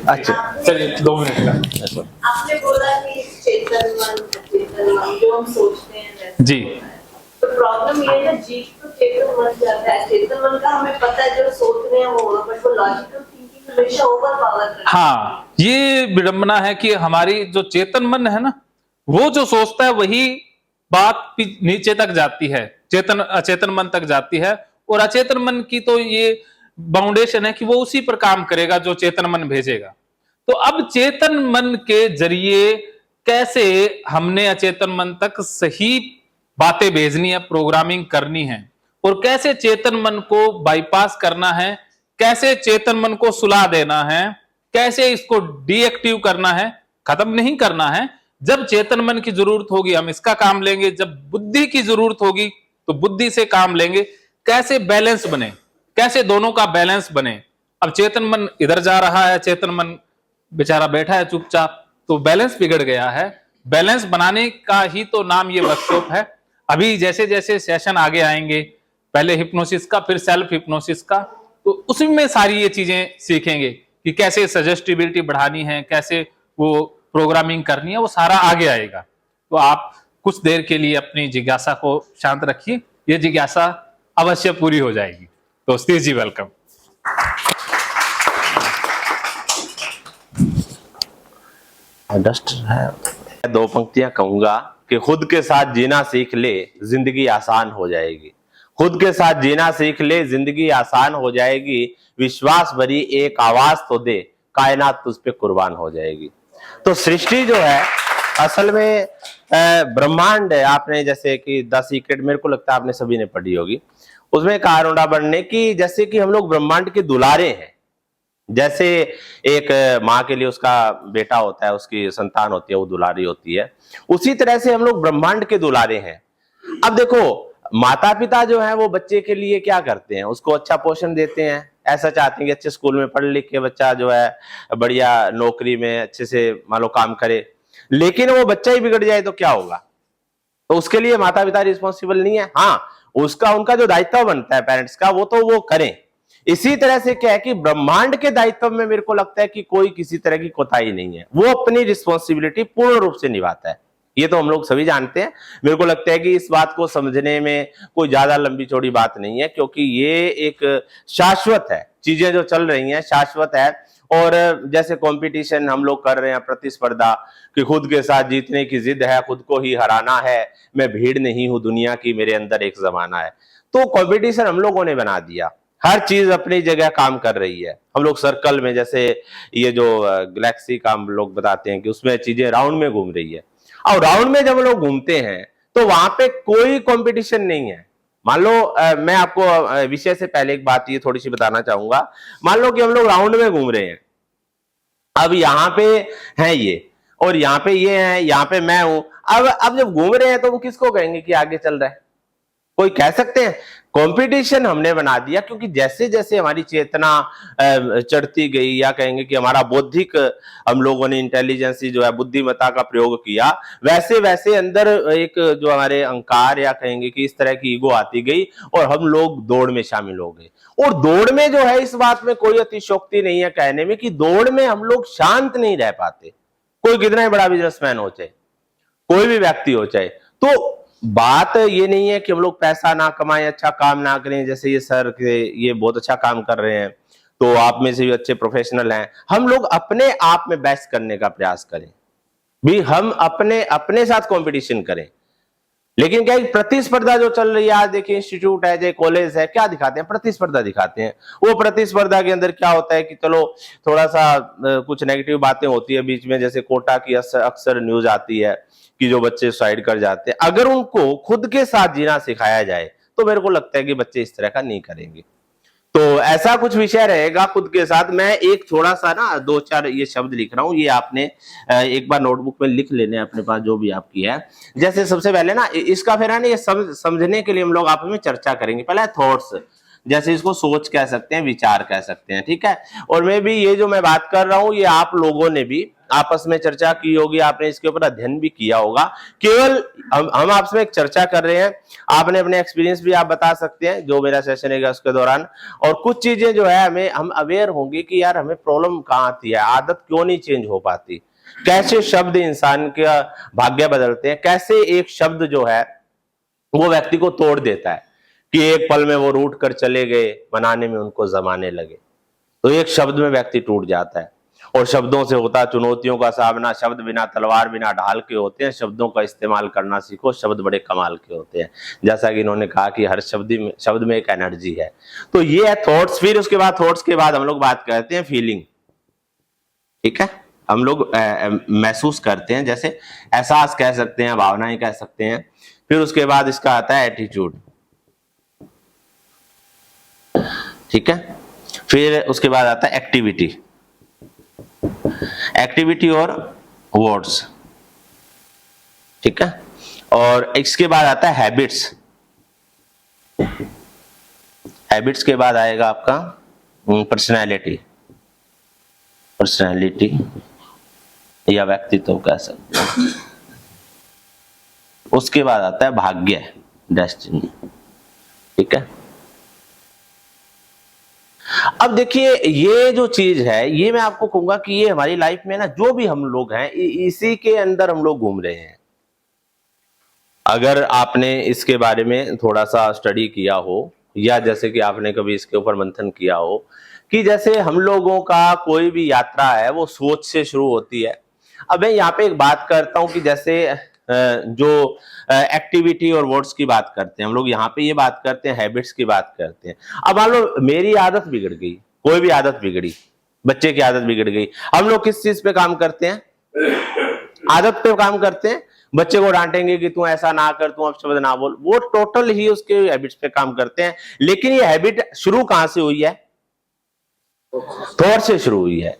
अच्छा चलिए 2 मिनट का। आपने बोला कि चेतन मन अचेतन मन जो हम सोचते हैं जी तो प्रॉब्लम ये है ना, जीव तो चेतन मन जाता है, चेतन मन का हमें पता है जो सोच रहे हैं वो होगा, बट वो लॉजिकल थिंकिंग हमेशा ओवर पावर करता है। हाँ, ये विडंबना है कि हमारी जो चेतन मन है ना, वो जो सोचता है वही बात नीचे तक जाती है, चेतन अचेतन मन तक जाती है। और अचेतन मन की तो ये बाउंडेशन है कि वो उसी पर काम करेगा जो चेतन मन भेजेगा। तो अब चेतन मन के जरिए कैसे हमने अचेतन मन तक सही बातें भेजनी है, प्रोग्रामिंग करनी है, और कैसे चेतन मन को बाईपास करना है, कैसे चेतन मन को सुला देना है, कैसे इसको डीएक्टिव करना है, खत्म नहीं करना है। जब चेतन मन की जरूरत होगी हम इसका काम लेंगे, जब बुद्धि की जरूरत होगी तो बुद्धि से काम लेंगे। कैसे बैलेंस बने, कैसे दोनों का बैलेंस बने। अब चेतन मन इधर जा रहा है, चेतन मन बेचारा बैठा है चुपचाप, तो बैलेंस बिगड़ गया है। बैलेंस बनाने का ही तो नाम ये वर्कशॉप है। अभी जैसे जैसे सेशन आगे आएंगे, पहले हिप्नोसिस का फिर सेल्फ हिप्नोसिस का, तो उसमें सारी ये चीजें सीखेंगे कि कैसे सजेस्टिबिलिटी बढ़ानी है, कैसे वो प्रोग्रामिंग करनी है, वो सारा आगे आएगा। तो आप कुछ देर के लिए अपनी जिज्ञासा को शांत रखिए, ये जिज्ञासा अवश्य पूरी हो जाएगी। तो सतीश जी वेलकम। डस्ट है। 2 पंक्तियां कहूंगा कि खुद के साथ जीना सीख ले, जिंदगी आसान हो जाएगी। खुद के साथ जीना सीख ले, जिंदगी आसान हो जाएगी। विश्वास भरी एक आवाज तो दे, कायनात तुझ पे कुर्बान हो जाएगी। तो सृष्टि जो है असल में ब्रह्मांड है। आपने जैसे कि द सीक्रेट, मेरे को लगता है आपने सभी ने पढ़ी होगी, उसमें कहा अरुणा बनने की, जैसे कि हम लोग ब्रह्मांड के दुलारे हैं। जैसे एक माँ के लिए उसका बेटा होता है, उसकी संतान होती है, वो दुलारी होती है, उसी तरह से हम लोग ब्रह्मांड के दुलारे हैं। अब देखो, माता पिता जो है वो बच्चे के लिए क्या करते हैं, उसको अच्छा पोषण देते हैं, ऐसा चाहते हैं कि अच्छे स्कूल में पढ़ लिख के बच्चा जो है बढ़िया नौकरी में अच्छे से मान लो काम करे। लेकिन वो बच्चा ही बिगड़ जाए तो क्या होगा? तो उसके लिए माता पिता रिस्पॉन्सिबल नहीं है। हाँ, उसका उनका जो दायित्व बनता है पेरेंट्स का, वो तो वो करें। इसी तरह से क्या है कि ब्रह्मांड के दायित्व में मेरे को लगता है कि कोई किसी तरह की कोताही नहीं है, वो अपनी रिस्पॉन्सिबिलिटी पूर्ण रूप से निभाता है। ये तो हम लोग सभी जानते हैं। मेरे को लगता है कि इस बात को समझने में कोई ज्यादा लंबी चौड़ी बात नहीं है, क्योंकि ये एक शाश्वत है, चीजें जो चल रही हैं शाश्वत है। और जैसे कंपटीशन हम लोग कर रहे हैं, प्रतिस्पर्धा, कि खुद के साथ जीतने की जिद है, खुद को ही हराना है, मैं भीड़ नहीं हूं दुनिया की, मेरे अंदर एक जमाना है। तो कंपटीशन हम लोगों ने बना दिया, हर चीज अपनी जगह काम कर रही है। हम लोग सर्कल में, जैसे ये जो गैलेक्सी का हम लोग बताते हैं कि उसमें चीजें राउंड में घूम रही है, और राउंड में जब लोग घूमते हैं तो वहां पे कोई कंपटीशन नहीं है। मान लो मैं आपको विषय से पहले एक बात ये थोड़ी सी बताना चाहूंगा। मान लो कि हम लोग राउंड में घूम रहे हैं, अब यहाँ पे है ये, और यहाँ पे ये है, यहाँ पे मैं हूं। अब जब घूम रहे हैं तो वो किसको कहेंगे कि आगे चल रहा है? कोई कह सकते हैं? कंपटीशन हमने बना दिया, क्योंकि जैसे जैसे हमारी चेतना चढ़ती गई, या कहेंगे कि हमारा बौद्धिक, हम लोगों ने इंटेलिजेंस जो है बुद्धिमत्ता का प्रयोग किया, वैसे वैसे अंदर एक जो हमारे अहंकार, या कहेंगे कि इस तरह की ईगो आती गई, और हम लोग दौड़ में शामिल हो गए। और दौड़ में जो है, इस बात में कोई अतिशयोक्ति नहीं है कहने में कि दौड़ में हम लोग शांत नहीं रह पाते। कोई कितना ही बड़ा बिजनेसमैन हो चाहे, कोई भी व्यक्ति हो चाहे, तो बात ये नहीं है कि हम लोग पैसा ना कमाएं, अच्छा काम ना करें। जैसे ये सर के ये बहुत अच्छा काम कर रहे हैं, तो आप में से भी अच्छे प्रोफेशनल हैं। हम लोग अपने आप में बेस्ट करने का प्रयास करें भी, हम अपने अपने साथ कंपटीशन करें। लेकिन क्या प्रतिस्पर्धा जो चल रही है, आज देखिए इंस्टीट्यूट है, चाहे कॉलेज है, क्या दिखाते हैं? प्रतिस्पर्धा दिखाते हैं। वो प्रतिस्पर्धा के अंदर क्या होता है कि चलो थोड़ा सा कुछ नेगेटिव बातें होती है बीच में, जैसे कोटा की अक्सर न्यूज आती है कि जो बच्चे सुसाइड कर जाते हैं। अगर उनको खुद के साथ जीना सिखाया जाए तो मेरे को लगता है कि बच्चे इस तरह का नहीं करेंगे। तो ऐसा कुछ विषय रहेगा खुद के साथ। मैं एक थोड़ा सा ना 2-4 ये शब्द लिख रहा हूं, ये आपने एक बार नोटबुक में लिख लेने अपने पास जो भी आपकी है। जैसे सबसे पहले ना इसका फिर है ना, ये समझने के लिए हम लोग आपस में चर्चा करेंगे। पहले थॉट्स। जैसे इसको सोच कह सकते हैं, विचार कह सकते हैं, ठीक है। और मैं भी ये जो मैं बात कर रहा हूं ये आप लोगों ने भी आपस में चर्चा की होगी, आपने इसके ऊपर अध्ययन भी किया होगा। केवल हम आपस में एक चर्चा कर रहे हैं, आपने अपने एक्सपीरियंस भी आप बता सकते हैं जो मेरा सेशन है उसके दौरान। और कुछ चीजें जो है हम अवेयर होंगे कि यार हमें प्रॉब्लम कहाँ आती है, आदत क्यों नहीं चेंज हो पाती, कैसे शब्द इंसान का भाग्य बदलते हैं, कैसे एक शब्द जो है वो व्यक्ति को तोड़ देता है कि एक पल में वो रूठ कर चले गए, बनाने में उनको जमाने लगे। तो एक शब्द में व्यक्ति टूट जाता है। और शब्दों से होता चुनौतियों का सामना, शब्द बिना तलवार बिना ढाल के होते हैं, शब्दों का इस्तेमाल करना सीखो, शब्द बड़े कमाल के होते हैं। जैसा कि इन्होंने कहा कि हर शब्द में एक एनर्जी है। तो ये है थॉट्स। फिर उसके बाद थॉट्स के बाद हम लोग बात करते हैं फीलिंग, ठीक है। हम लोग महसूस करते हैं, जैसे एहसास कह सकते हैं, भावनाएं कह सकते हैं। फिर उसके बाद इसका आता है एटीट्यूड, ठीक है। फिर उसके बाद आता है एक्टिविटी, एक्टिविटी और वर्ड्स, ठीक है। और इसके बाद आता है हैबिट्स, हैबिट्स के बाद आएगा आपका पर्सनैलिटी, पर्सनैलिटी या व्यक्तित्व कह सकते हैं। उसके बाद आता है भाग्य, डेस्टिनी, ठीक है। अब देखिए ये जो चीज है ये मैं आपको कहूंगा कि ये हमारी लाइफ में ना जो भी हम लोग हैं इसी के अंदर हम लोग घूम रहे हैं। अगर आपने इसके बारे में थोड़ा सा स्टडी किया हो या जैसे कि आपने कभी इसके ऊपर मंथन किया हो कि जैसे हम लोगों का कोई भी यात्रा है वो सोच से शुरू होती है। अब मैं यहाँ पे एक बात करता हूँ कि जैसे जो एक्टिविटी और वर्ड्स की बात करते हैं हम लोग, यहाँ पे ये बात करते हैं हैबिट्स की बात करते हैं। अब मान लो मेरी आदत बिगड़ गई, कोई भी आदत बिगड़ी, बच्चे की आदत बिगड़ गई, हम लोग किस चीज पे काम करते हैं? आदत पे काम करते हैं। बच्चे को डांटेंगे कि तू ऐसा ना कर, तू अपशब्द ना बोल, वो टोटल ही उसके हैबिट्स पे काम करते हैं। लेकिन ये हैबिट शुरू कहां से हुई है? थॉट से शुरू हुई है।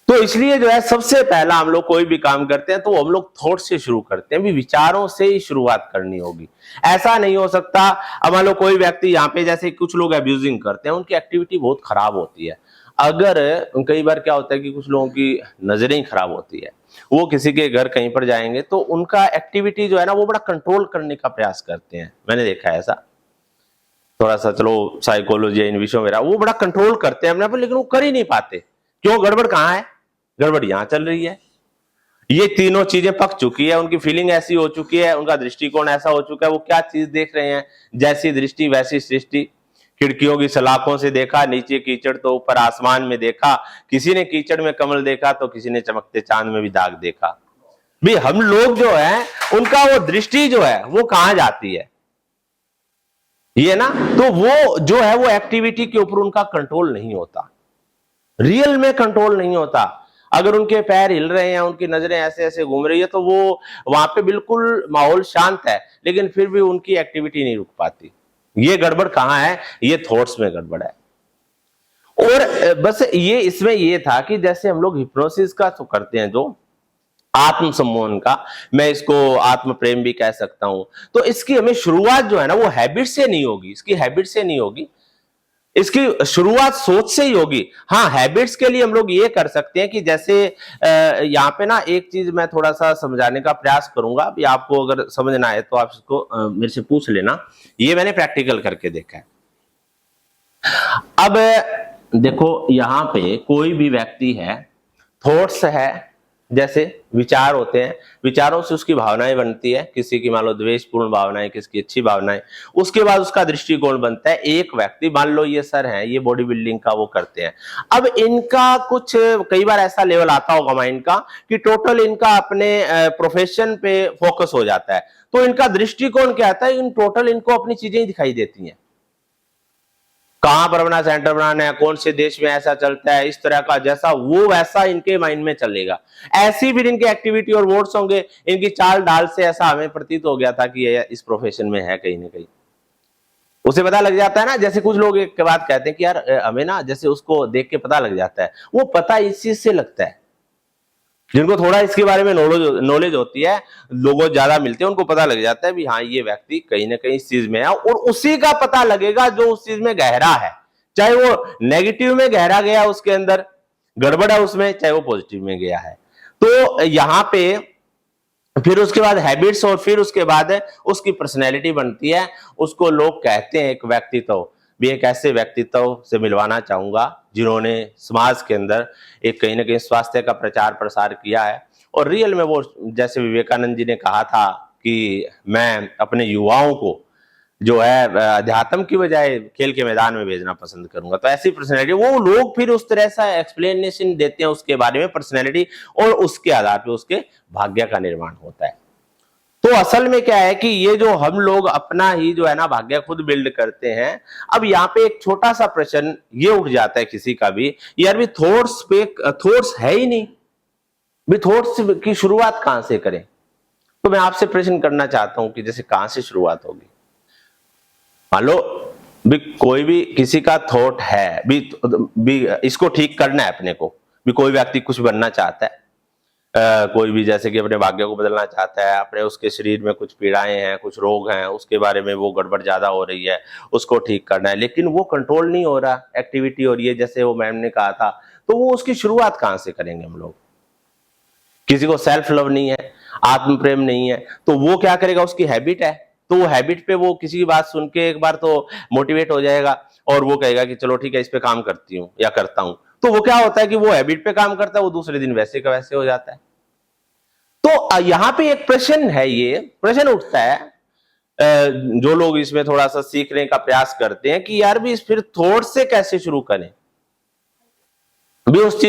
तो इसलिए जो है सबसे पहला हम लोग कोई भी काम करते हैं तो हम लोग थॉट से शुरू करते हैं, भी विचारों से ही शुरुआत करनी होगी। ऐसा नहीं हो सकता। अब मान लो कोई व्यक्ति यहाँ पे जैसे कुछ लोग अब्यूजिंग करते हैं, उनकी एक्टिविटी बहुत खराब होती है। अगर कई बार क्या होता है कि कुछ लोगों की नजरें ही खराब होती है, वो किसी के घर कहीं पर जाएंगे तो उनका एक्टिविटी जो है ना वो बड़ा कंट्रोल करने का प्रयास करते हैं। मैंने देखा है ऐसा, थोड़ा सा चलो साइकोलॉजी इन विषयों में वो बड़ा कंट्रोल करते हैं अपने आप, लेकिन वो कर ही नहीं पाते। क्यों? गड़बड़ कहाँ है? गड़बड़ यहां चल रही है। ये तीनों चीजें पक चुकी है, उनकी फीलिंग ऐसी हो चुकी है, उनका दृष्टिकोण ऐसा हो चुका है, वो क्या चीज देख रहे हैं, जैसी दृष्टि वैसी सृष्टि। खिड़कियों की सलाखों से देखा, नीचे कीचड़ तो ऊपर आसमान में देखा, किसी ने कीचड़ में कमल देखा तो किसी ने चमकते चांद में भी दाग देखा। भी हम लोग जो है उनका वो दृष्टि जो है वो कहां जाती है, ये ना, तो वो जो है वो एक्टिविटी के ऊपर उनका कंट्रोल नहीं होता, रियल में कंट्रोल नहीं होता। अगर उनके पैर हिल रहे हैं, उनकी नजरें ऐसे ऐसे घूम रही है तो वो वहां पे बिल्कुल माहौल शांत है, लेकिन फिर भी उनकी एक्टिविटी नहीं रुक पाती। ये गड़बड़ कहां है? ये थॉट्स में गड़बड़ है। और बस ये इसमें ये था कि जैसे हम लोग हिप्नोसिस का तो करते हैं, जो आत्म सम्मोहन का, मैं इसको आत्म प्रेम भी कह सकता हूं, तो इसकी हमें शुरुआत जो है ना वो हैबिट से नहीं होगी, इसकी हैबिट से नहीं होगी, इसकी शुरुआत सोच से ही होगी। हाँ, हैबिट्स के लिए हम लोग ये कर सकते हैं कि जैसे यहाँ पे ना एक चीज मैं थोड़ा सा समझाने का प्रयास करूंगा, अभी आपको अगर समझना है तो आप इसको मेरे से पूछ लेना। ये मैंने प्रैक्टिकल करके देखा है। अब देखो यहाँ पे कोई भी व्यक्ति है, थॉट्स है, जैसे विचार होते हैं, विचारों से उसकी भावनाएं बनती है, किसी की मान लो द्वेषपूर्ण भावनाएं, किसी की अच्छी भावनाएं, उसके बाद उसका दृष्टिकोण बनता है। एक व्यक्ति मान लो ये सर हैं, ये बॉडी बिल्डिंग का वो करते हैं, अब इनका कुछ कई बार ऐसा लेवल आता होगा माइंड का कि टोटल इनका अपने प्रोफेशन पे फोकस हो जाता है, तो इनका दृष्टिकोण क्या आता है, इन टोटल इनको अपनी चीजें दिखाई देती हैं, कहां पर अपना सेंटर बनाना है, कौन से देश में ऐसा चलता है, इस तरह का जैसा वो वैसा इनके माइंड में चलेगा। ऐसी भी इनके एक्टिविटी और वर्ड्स होंगे, इनकी चाल ढाल से ऐसा हमें प्रतीत हो गया था कि ये इस प्रोफेशन में है कहीं ना कहीं, उसे पता लग जाता है ना। जैसे कुछ लोग एक बात कहते हैं कि यार हमें ना, जैसे उसको देख के पता लग जाता है, वो पता इस चीज से लगता है जिनको थोड़ा इसके बारे में नॉलेज होती है, लोगों ज्यादा मिलते हैं, उनको पता लग जाता है भी हाँ ये व्यक्ति कहीं ना कहीं इस चीज में है, और उसी का पता लगेगा जो उस चीज में गहरा है, चाहे वो नेगेटिव में गहरा गया, उसके अंदर गड़बड़ है उसमें, चाहे वो पॉजिटिव में गया है। तो यहाँ पे फिर उसके बाद हैबिट्स, और फिर उसके बाद उसकी पर्सनैलिटी बनती है। उसको लोग कहते हैं एक व्यक्तित्व, भी एक ऐसे व्यक्तित्व से मिलवाना चाहूंगा जिन्होंने समाज के अंदर एक कहीं ना कहीं स्वास्थ्य का प्रचार प्रसार किया है, और रियल में वो, जैसे विवेकानंद जी ने कहा था कि मैं अपने युवाओं को जो है अध्यात्म की बजाय खेल के मैदान में भेजना पसंद करूंगा। तो ऐसी पर्सनैलिटी, वो लोग फिर उस तरह सा एक्सप्लेनेशन देते हैं उसके बारे में, पर्सनैलिटी, और उसके आधार पर उसके भाग्य का निर्माण होता है। तो असल में क्या है कि ये जो हम लोग अपना ही जो है ना भाग्य खुद बिल्ड करते हैं। अब यहाँ पे एक छोटा सा प्रश्न ये उठ जाता है किसी का भी, यार भी थॉट्स है ही नहीं, भी थॉट्स की शुरुआत कहां से करें। तो मैं आपसे प्रश्न करना चाहता हूं कि जैसे कहां से शुरुआत होगी। मान लो भी कोई भी किसी का थॉट है भी इसको ठीक करना है अपने को, भी कोई व्यक्ति कुछ बनना चाहता है, कोई भी जैसे कि अपने भाग्य को बदलना चाहता है, अपने उसके शरीर में कुछ पीड़ाएं हैं, कुछ रोग हैं, उसके बारे में वो गड़बड़ ज्यादा हो रही है, उसको ठीक करना है, लेकिन वो कंट्रोल नहीं हो रहा, एक्टिविटी हो रही है, जैसे वो मैम ने कहा था। तो वो उसकी शुरुआत कहां से करेंगे हम लोग। किसी को सेल्फ लव नहीं है, आत्म प्रेम नहीं है, तो वो क्या करेगा, उसकी हैबिट है, तो वो हैबिट पे वो किसी की बात सुन के एक बार तो मोटिवेट हो जाएगा, और वो कहेगा कि चलो ठीक है इस पे काम करती हूँ या करता हूं। तो वो क्या होता है कि वो हैबिट पे काम करता है, वो दूसरे दिन वैसे का वैसे हो जाता है। तो यहाँ पे एक प्रश्न है, ये प्रश्न उठता है, जो लोग इसमें थोड़ा सा सीखने का प्रयास करते हैं कि यार भी फिर थॉट से कैसे शुरू करें, भी उस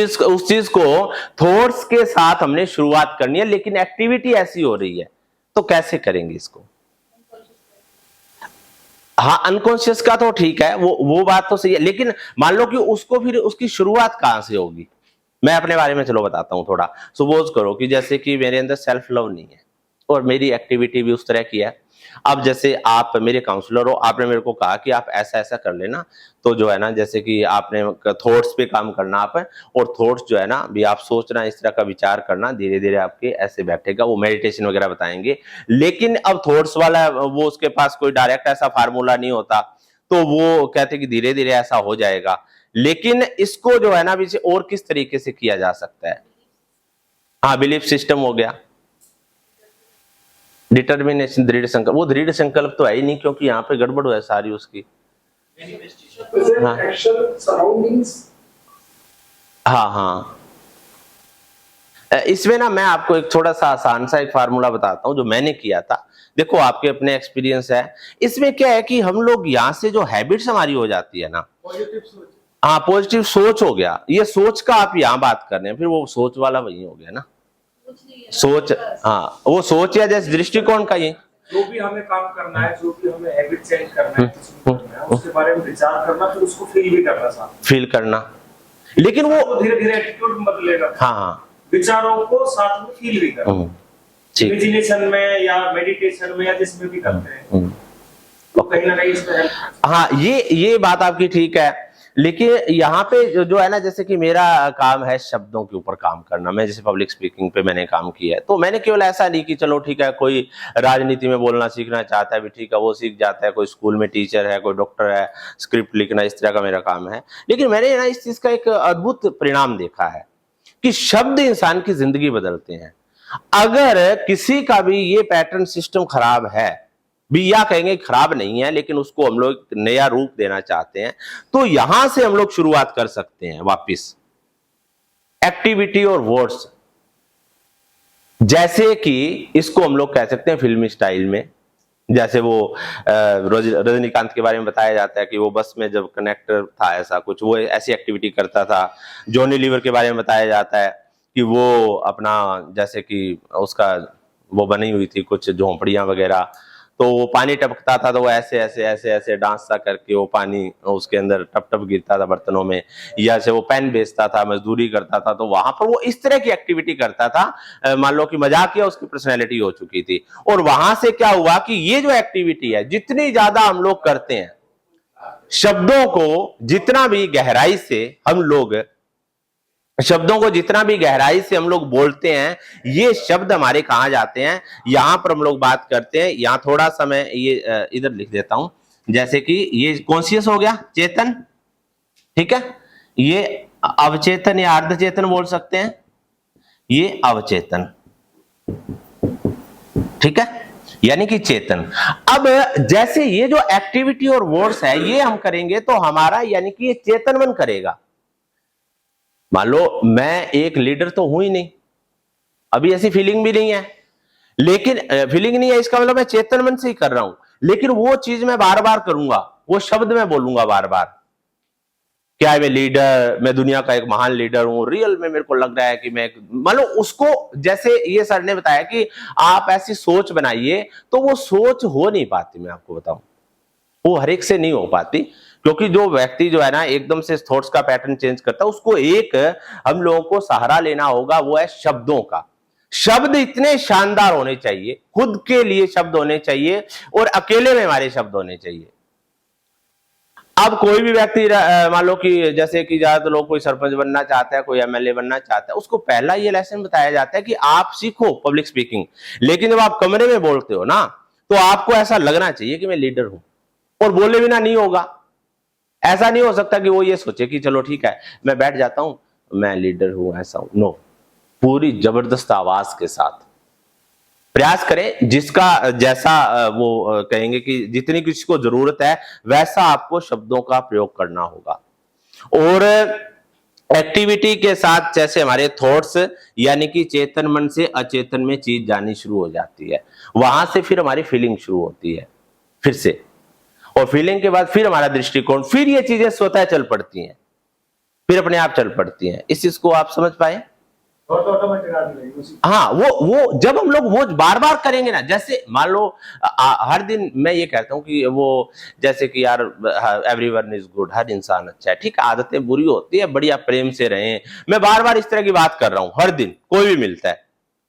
चीज को थॉट्स के साथ हमने शुरुआत करनी है, लेकिन एक्टिविटी ऐसी हो रही है, तो कैसे करेंगे इसको। हाँ, अनकॉन्शियस का तो ठीक है, वो बात तो सही है, लेकिन मान लो कि उसको फिर उसकी शुरुआत कहां से होगी। मैं अपने बारे में चलो बताता हूं थोड़ा। सपोज करो कि जैसे कि मेरे अंदर सेल्फ लव नहीं है, और मेरी एक्टिविटी भी उस तरह की है। अब जैसे आप मेरे काउंसलर हो, आपने मेरे को कहा कि आप ऐसा ऐसा कर लेना, तो जो है ना जैसे कि आपने थॉट्स पे काम करना आप, और थॉट्स जो है ना भी आप सोचना, इस तरह का विचार करना, धीरे धीरे आपके ऐसे बैठेगा, वो मेडिटेशन वगैरह बताएंगे। लेकिन अब थॉट्स वाला वो उसके पास कोई डायरेक्ट ऐसा फार्मूला नहीं होता, तो वो कहते कि धीरे धीरे ऐसा हो जाएगा। लेकिन इसको जो है ना भी और किस तरीके से किया जा सकता है। हाँ, बिलीफ सिस्टम हो गया, डिटर्मिनेशन, दृढ़ संकल्प। वो दृढ़ संकल्प तो है ही नहीं, क्योंकि यहाँ पे गड़बड़ है सारी उसकी। हाँ हाँ हाँ, इसमें ना मैं आपको एक थोड़ा सा आसान सा एक फार्मूला बताता हूँ जो मैंने किया था। देखो आपके अपने एक्सपीरियंस है। इसमें क्या है कि हम लोग यहाँ से जो हैबिट्स हमारी हो जाती है ना, हाँ पॉजिटिव सोच हो गया, ये सोच का आप यहाँ बात कर रहे हैं, फिर वो सोच वाला वही हो गया ना, सोच। हाँ, वो सोच या जैसे दृष्टिकोण का ये जो भी हमें काम करना है, जो भी हमें हैबिट चेंज करना है, उसके बारे में विचार करना, फिर उसको फील भी करना, साथ फील करना। लेकिन वो धीरे धीरे एटीट्यूड बदलेगा। हाँ हाँ, विचारों को साथ में फील भी करना, इमेजिनेशन में या मेडिटेशन में या जिसमें भी करते हैं, तो कहीं ना कहीं इसमें हेल्प। हाँ, ये बात आपकी ठीक है। लेकिन यहाँ पे जो है ना, जैसे कि मेरा काम है शब्दों के ऊपर काम करना, मैं जैसे पब्लिक स्पीकिंग पे मैंने काम किया है, तो मैंने केवल ऐसा नहीं कि चलो ठीक है कोई राजनीति में बोलना सीखना चाहता है भी ठीक है वो सीख जाता है, कोई स्कूल में टीचर है, कोई डॉक्टर है, स्क्रिप्ट लिखना, इस तरह का मेरा काम है। लेकिन मैंने ना इस चीज का एक अद्भुत परिणाम देखा है कि शब्द इंसान की जिंदगी बदलते हैं। अगर किसी का भी ये पैटर्न सिस्टम खराब है भी, या कहेंगे खराब नहीं है, लेकिन उसको हम लोग नया रूप देना चाहते हैं, तो यहां से हम लोग शुरुआत कर सकते हैं वापिस एक्टिविटी और वर्ड्स। जैसे कि इसको हम लोग कह सकते हैं फिल्मी स्टाइल में, जैसे वो रजनीकांत के बारे में बताया जाता है कि वो बस में जब कनेक्टर था ऐसा कुछ, वो ऐसी एक्टिविटी करता था। जॉनी लीवर के बारे में बताया जाता है कि वो अपना जैसे कि उसका वो बनी हुई थी कुछ झोंपड़ियां वगैरह, तो वो पानी टपकता था तो वो ऐसे ऐसे ऐसे ऐसे डांस सा करके वो पानी उसके अंदर टप टप गिरता था बर्तनों में, या से वो पेन बेचता था, मजदूरी करता था, तो वहां पर वो इस तरह की एक्टिविटी करता था। मान लो कि मजाकिया उसकी पर्सनैलिटी हो चुकी थी। और वहां से क्या हुआ कि ये जो एक्टिविटी है जितनी ज्यादा हम लोग करते हैं, शब्दों को जितना भी गहराई से हम लोग शब्दों को जितना भी गहराई से हम लोग बोलते हैं, ये शब्द हमारे कहाँ जाते हैं, यहां पर हम लोग बात करते हैं। यहां थोड़ा सा मैं ये इधर लिख देता हूं, जैसे कि ये कॉन्शियस हो गया, चेतन, ठीक है, ये अवचेतन या अर्धचेतन बोल सकते हैं, ये अवचेतन, ठीक है, यानी कि चेतन। अब जैसे ये जो एक्टिविटी और वर्ड्स है ये हम करेंगे तो हमारा यानी कि ये चेतन मन करेगा। मान लो मैं एक लीडर तो हूं ही नहीं, अभी ऐसी फीलिंग भी नहीं है, लेकिन फीलिंग नहीं है इसका मतलब मैं चेतन मन से ही कर रहा हूं, लेकिन वो चीज मैं बार बार करूंगा, वो शब्द मैं बोलूंगा बार बार, क्या मैं लीडर, मैं दुनिया का एक महान लीडर हूं, रियल में मेरे को लग रहा है कि मैं, मान लो उसको, जैसे ये सर ने बताया कि आप ऐसी सोच बनाइए, तो वो सोच हो नहीं पाती। मैं आपको बताऊं वो हर एक से नहीं हो पाती, क्योंकि जो व्यक्ति जो है ना एकदम से थॉट्स का पैटर्न चेंज करता है, उसको एक हम लोगों को सहारा लेना होगा, वो है शब्दों का। शब्द इतने शानदार होने चाहिए, खुद के लिए शब्द होने चाहिए और अकेले में हमारे शब्द होने चाहिए। अब कोई भी व्यक्ति मान लो कि जैसे कि ज्यादातर लोग कोई सरपंच बनना चाहता है, कोई एमएलए बनना चाहता है, उसको पहला ये लेसन बताया जाता है कि आप सीखो पब्लिक स्पीकिंग, लेकिन जब आप कमरे में बोलते हो ना, तो आपको ऐसा लगना चाहिए कि मैं लीडर हूं, और बोले बिना नहीं होगा। ऐसा नहीं हो सकता कि वो ये सोचे कि चलो ठीक है मैं बैठ जाता हूं, मैं लीडर हूं, ऐसा हूं, नो, पूरी जबरदस्त आवाज के साथ प्रयास करें, जिसका जैसा वो कहेंगे कि जितनी किसी को जरूरत है वैसा आपको शब्दों का प्रयोग करना होगा। और एक्टिविटी के साथ जैसे हमारे थॉट्स यानी कि चेतन मन से अचेतन में चीज जानी शुरू हो जाती है, वहां से फिर हमारी फीलिंग शुरू होती है फिर से, और फीलिंग के बाद फिर हमारा दृष्टिकोण, फिर ये चीजें स्वतः चल पड़ती हैं, फिर अपने आप चल पड़ती हैं। इस चीज को आप समझ पाए? हाँ, वो जब हम लोग वो बार बार करेंगे ना, जैसे मान लो हर दिन मैं ये कहता हूँ कि वो जैसे कि यार एवरीवन इज गुड, हर इंसान अच्छा है, ठीक है, आदतें बुरी होती है, बढ़िया प्रेम से रहें, मैं बार बार इस तरह की बात कर रहा हूँ हर दिन, कोई भी मिलता है,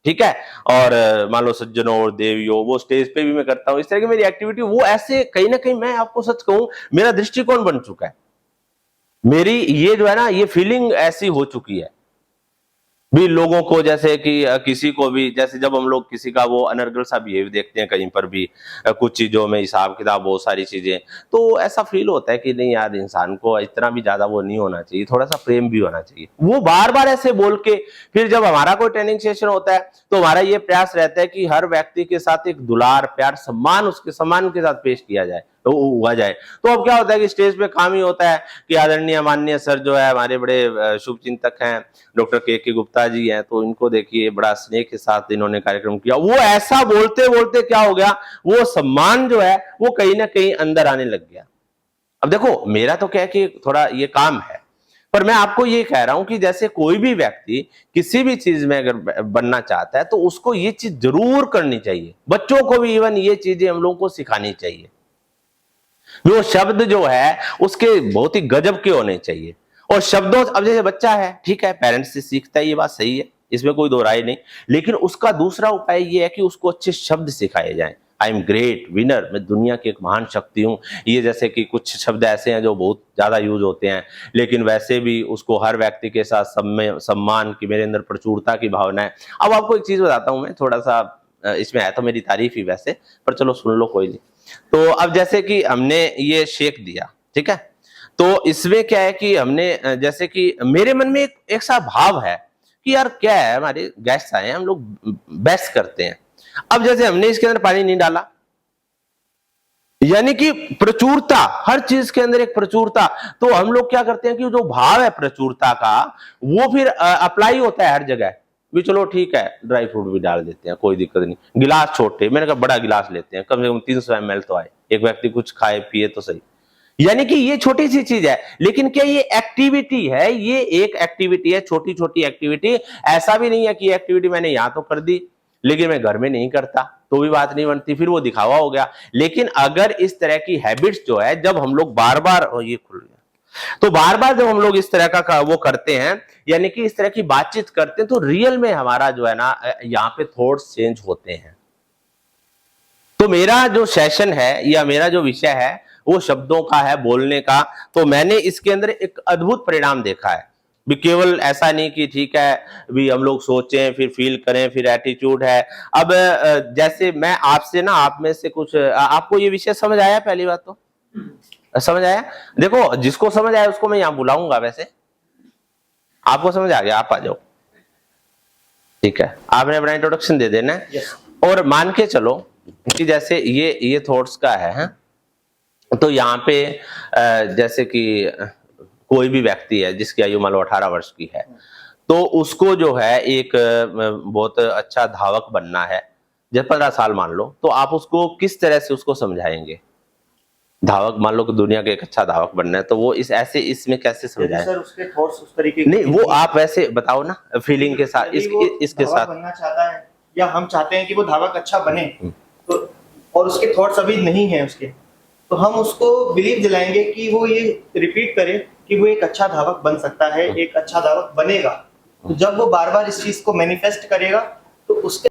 ठीक है, और मान लो सज्जनों और देवियों, वो स्टेज पे भी मैं करता हूँ इस तरह की मेरी एक्टिविटी, वो ऐसे कहीं ना कहीं मैं आपको सच कहूं मेरा दृष्टिकोण बन चुका है, मेरी ये जो है ना ये फीलिंग ऐसी हो चुकी है भी लोगों को, जैसे कि किसी को भी, जैसे जब हम लोग किसी का वो अनर्गल सा बिहेव देखते हैं कहीं पर भी, कुछ चीजों में हिसाब किताब, बहुत सारी चीजें, तो ऐसा फील होता है कि नहीं यार इंसान को इतना भी ज्यादा वो नहीं होना चाहिए, थोड़ा सा प्रेम भी होना चाहिए। वो बार बार ऐसे बोल के फिर जब हमारा कोई ट्रेनिंग सेशन होता है तो हमारा ये प्रयास रहता है कि हर व्यक्ति के साथ एक दुलार, प्यार, सम्मान, उसके सम्मान के साथ पेश किया जाए, तो हुआ जाए। तो अब क्या होता है कि स्टेज पे काम ही होता है कि आदरणीय माननीय सर जो है हमारे बड़े शुभ चिंतक हैं, डॉक्टर के गुप्ता जी हैं, तो इनको देखिए बड़ा स्नेह के साथ इन्होंने कार्यक्रम किया, वो ऐसा बोलते बोलते क्या हो गया, वो सम्मान जो है वो कहीं ना कहीं अंदर आने लग गया। अब देखो मेरा तो क्या है कि थोड़ा ये काम है, पर मैं आपको ये कह रहा हूं कि जैसे कोई भी व्यक्ति किसी भी चीज में अगर बनना चाहता है तो उसको ये चीज जरूर करनी चाहिए, बच्चों को भी इवन ये चीजें हम लोगों को सिखानी चाहिए। वो शब्द जो है उसके बहुत ही गजब के होने चाहिए, और शब्दों, अब जैसे बच्चा है, ठीक है, पेरेंट्स से सीखता है, ये बात सही है, इसमें कोई दो राय नहीं, लेकिन उसका दूसरा उपाय ये है कि उसको अच्छे शब्द सिखाए जाएं। आई एम ग्रेट विनर, मैं दुनिया की एक महान शक्ति हूं, ये जैसे कि कुछ शब्द ऐसे हैं जो बहुत ज्यादा यूज होते हैं, लेकिन वैसे भी उसको हर व्यक्ति के साथ सम्मान की, मेरे अंदर प्रचुरता की भावना है। अब आपको एक चीज बताता हूं मैं, थोड़ा सा इसमें है तो मेरी तारीफ ही वैसे, पर चलो सुन लो, कोई नहीं। तो अब जैसे कि हमने ये शेक दिया, ठीक है, तो इसमें क्या है कि हमने जैसे कि मेरे मन में एक सा भाव है कि यार क्या है, हमारे गेस्ट आए हैं, हम लोग बेस्ट करते हैं। अब जैसे हमने इसके अंदर पानी नहीं डाला, यानी कि प्रचुरता, हर चीज के अंदर एक प्रचुरता, तो हम लोग क्या करते हैं कि जो भाव है प्रचुरता का वो फिर अप्लाई होता है हर जगह भी, चलो ठीक है ड्राई फ्रूट भी डाल देते हैं, कोई दिक्कत नहीं, गिलास छोटे, मैंने कहा बड़ा गिलास लेते हैं, कम से कम 300 ml तो आए, एक व्यक्ति कुछ खाए पिए तो सही। यानी कि ये छोटी सी चीज है, लेकिन क्या ये एक्टिविटी है, ये एक एक्टिविटी है, छोटी छोटी एक्टिविटी। ऐसा भी नहीं है कि एक्टिविटी मैंने यहां तो कर दी लेकिन मैं घर में नहीं करता, तो भी बात नहीं बनती, फिर वो दिखावा हो गया। लेकिन अगर इस तरह की हैबिट्स जो है, जब हम लोग बार बार, ये खुल गया, तो बार बार जब हम लोग इस तरह का वो करते हैं, यानी कि इस तरह की बातचीत करते हैं, तो रियल में हमारा जो है ना यहाँ पे थॉट्स चेंज होते हैं। तो मेरा जो सेशन है या मेरा जो विषय है वो शब्दों का है, बोलने का, तो मैंने इसके अंदर एक अद्भुत परिणाम देखा है। भी केवल ऐसा नहीं कि ठीक है भी हम लोग सोचें फिर फील करें फिर एटीट्यूड है। अब जैसे मैं आपसे ना, आप में से कुछ आपको ये विषय समझ आया? पहली बात तो समझ आया। देखो जिसको समझ आया उसको मैं यहाँ बुलाऊंगा, वैसे आपको समझ आ गया, आप आ जाओ, ठीक है। आपने अपना इंट्रोडक्शन दे देना है। और मान के चलो कि जैसे ये थॉट्स का है, तो यहाँ पे जैसे कि कोई भी व्यक्ति है जिसकी आयु मान लो 18 वर्ष की है, तो उसको जो है एक बहुत अच्छा धावक बनना है, जब 15 साल मान लो, तो आप उसको किस तरह से उसको समझाएंगे? धावक मान लो कि दुनिया के एक अच्छा धावक बनना है, तो वो इसमें कैसे समझाएं? सर उसके थॉट्स उस तरीके नहीं, वो आप वैसे बताओ ना फीलिंग के साथ, इसके धावक साथ बनना चाहता है या हम चाहते हैं कि वो धावक अच्छा बने, तो और उसके थॉट्स अभी नहीं है उसके, तो हम उसको बिलीव दिलाएंगे कि वो ये रिपीट करे कि वो एक अच्छा धावक बन सकता है, एक अच्छा धावक बनेगा। तो जब वो बार बार इस चीज को मैनिफेस्ट करेगा तो उसके